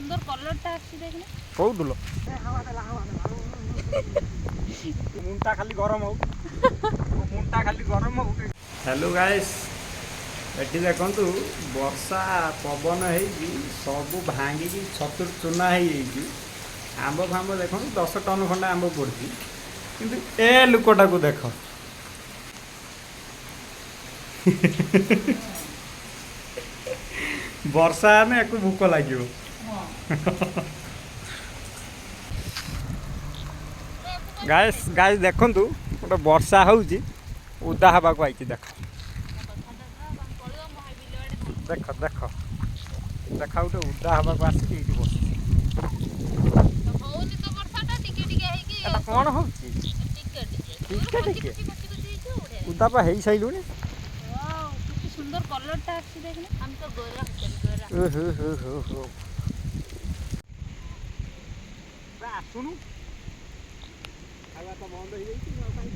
সুন্দর কলরটা আসছে দেখলে কোউঠুল মুন্টা খালি গরম হଉ মুন্টা খালি গরম হଉ। हेलो गाइस एटी देखंतु वर्षा पवन है सब भांगी छतुर चूना है आंब फांब देख 10 टन खंडे आंब पड़ी किंतु ए लुकटा को देख वर्षा ने एक भूक लगे गाइस गाइस देखंतु गोटे वर्षा होउची उदा हवा को आई देख देख देख देख गोटे उदा हवा को आसिक बस कौन हो उदा पा है साइलुनी सुंदर कलरटा आछि देखले हम तो गोरा गोरा ओहो हो हो हो बा सुनु आवा तो बंद हो जाई ना काई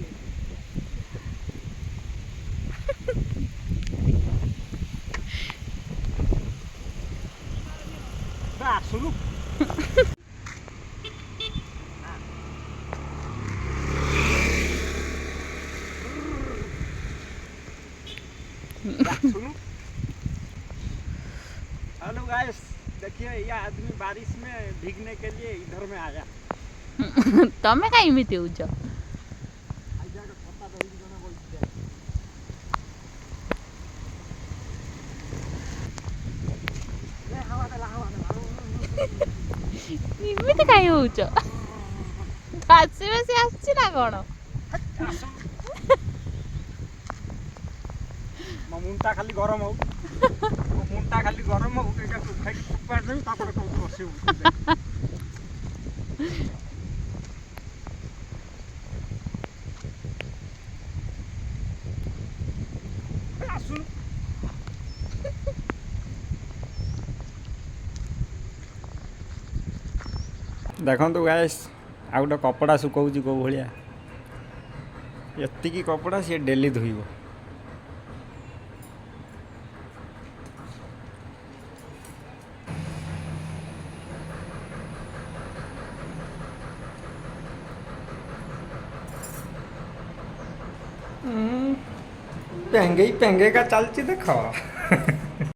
बा सुनु सुनो हेलो गाइस देखिए ये आदमी बारिश में भीगने के लिए इधर में आया तमे का इमिति होज इमिति काई होज बासी बासी आछि ना कोन मुंटा खाली गरम हो मुंटा खाली गरम हो एका खाइ पार देबी तापर को बसिउ आसु देखंतु गाइस आ गोटे कपड़ा सुकाउची को भलिया एतिकी कपड़ा सी डेली धोइबो पेंगे का चलती देख